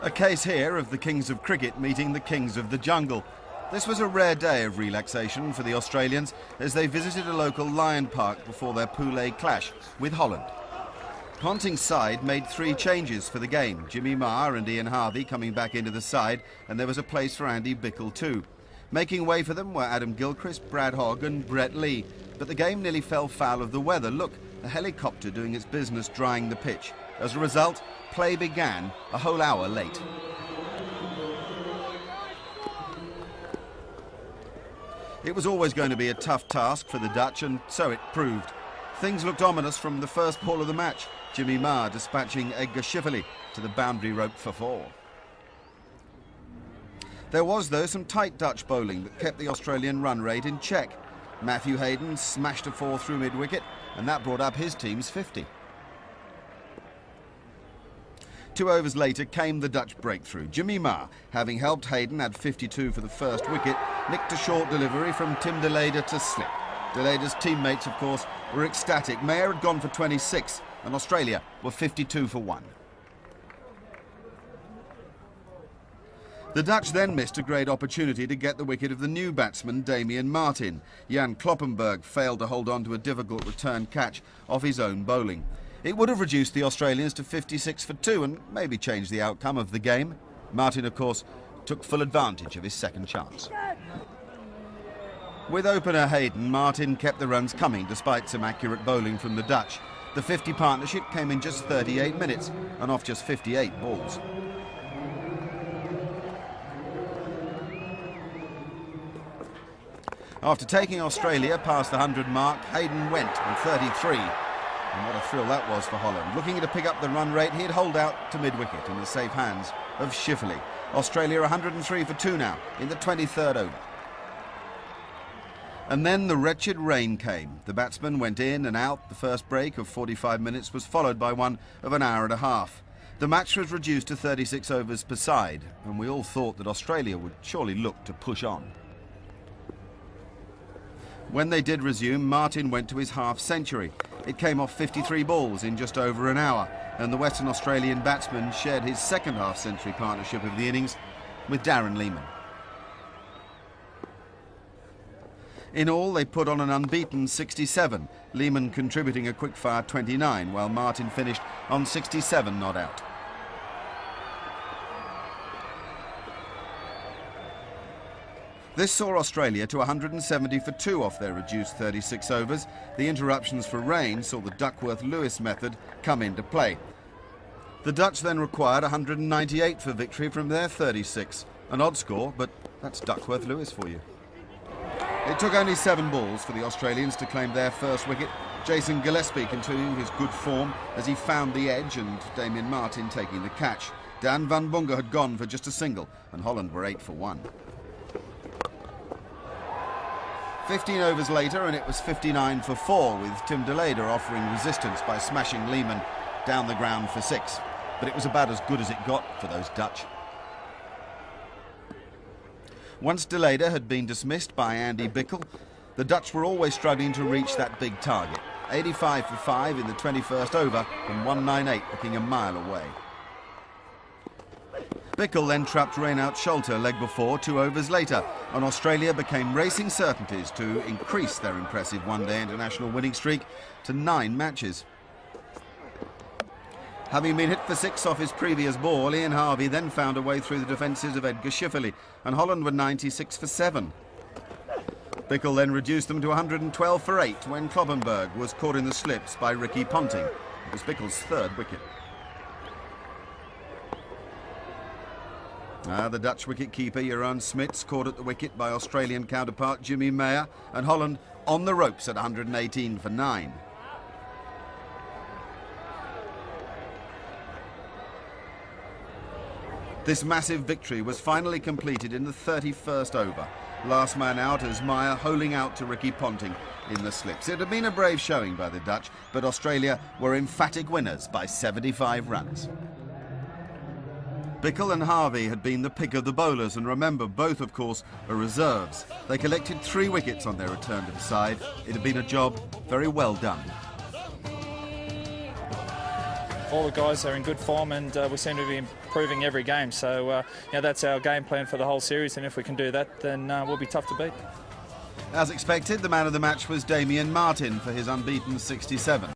A case here of the kings of cricket meeting the kings of the jungle. This was a rare day of relaxation for the Australians as they visited a local lion park before their Poulet clash with Holland. Ponting's side made 3 changes for the game. Jimmy Maher and Ian Harvey coming back into the side, and there was a place for Andy Bickle too. Making way for them were Adam Gilchrist, Brad Hogg and Brett Lee. But the game nearly fell foul of the weather. Look, a helicopter doing its business drying the pitch. As a result, play began a whole hour late. It was always going to be a tough task for the Dutch, and so it proved. Things looked ominous from the first ball of the match. Jimmy Maher dispatching Edgar Schifferle to the boundary rope for 4. There was, though, some tight Dutch bowling that kept the Australian run rate in check. Matthew Hayden smashed a 4 through mid-wicket, and that brought up his team's 50. 2 overs later came the Dutch breakthrough. Jimmy Maher, having helped Hayden add 52 for the first wicket, nicked a short delivery from Tim de Leyder to slip. De Leyder's teammates, of course, were ecstatic. Maher had gone for 26, and Australia were 52 for 1. The Dutch then missed a great opportunity to get the wicket of the new batsman, Damian Martin. Jan Kloppenburg failed to hold on to a difficult return catch off his own bowling. It would have reduced the Australians to 56 for 2 and maybe changed the outcome of the game. Martin, of course, took full advantage of his second chance. With opener Hayden, Martin kept the runs coming despite some accurate bowling from the Dutch. The 50 partnership came in just 38 minutes and off just 58 balls. After taking Australia past the 100 mark, Hayden went on 33. And what a thrill that was for Holland. Looking to pick up the run rate, he'd hold out to mid-wicket in the safe hands of Schifferle. Australia 103 for 2 now in the 23rd over. And then the wretched rain came. The batsmen went in and out. The first break of 45 minutes was followed by one of an hour and a half. The match was reduced to 36 overs per side, and we all thought that Australia would surely look to push on. When they did resume, Martin went to his half-century. It came off 53 balls in just over an hour, and the Western Australian batsman shared his second half-century partnership of the innings with Darren Lehmann. In all, they put on an unbeaten 67, Lehmann contributing a quick-fire 29, while Martin finished on 67 not out. This saw Australia to 170 for 2 off their reduced 36 overs. The interruptions for rain saw the Duckworth-Lewis method come into play. The Dutch then required 198 for victory from their 36. An odd score, but that's Duckworth-Lewis for you. It took only 7 balls for the Australians to claim their first wicket. Jason Gillespie continuing his good form as he found the edge, and Damian Martin taking the catch. Dan van Bunge had gone for just a single, and Holland were 8 for 1. 15 overs later, and it was 59 for 4, with Tim de Leyder offering resistance by smashing Lehmann down the ground for 6. But it was about as good as it got for those Dutch. Once de Leyder had been dismissed by Andy Bickle, the Dutch were always struggling to reach that big target. 85 for 5 in the 21st over, and 198 looking a mile away. Bickle then trapped Reinout Schulte leg before 2 overs later, and Australia became racing certainties to increase their impressive one-day international winning streak to 9 matches. Having been hit for 6 off his previous ball, Ian Harvey then found a way through the defences of Edgar Schifferle, and Holland were 96 for 7. Bickle then reduced them to 112 for 8 when Kloppenburg was caught in the slips by Ricky Ponting. It was Bickle's 3rd wicket. The Dutch wicket-keeper, Jeroen Smits, caught at the wicket by Australian counterpart Jimmy Maher, and Holland on the ropes at 118 for 9. This massive victory was finally completed in the 31st over. Last man out as Maher holing out to Ricky Ponting in the slips. It had been a brave showing by the Dutch, but Australia were emphatic winners by 75 runs. Bickle and Harvey had been the pick of the bowlers, and remember, both, of course, are reserves. They collected 3 wickets on their return to the side. It had been a job very well done. All the guys are in good form, and we seem to be improving every game. So that's our game plan for the whole series, and if we can do that, then we'll be tough to beat. As expected, the man of the match was Damien Martyn for his unbeaten 67.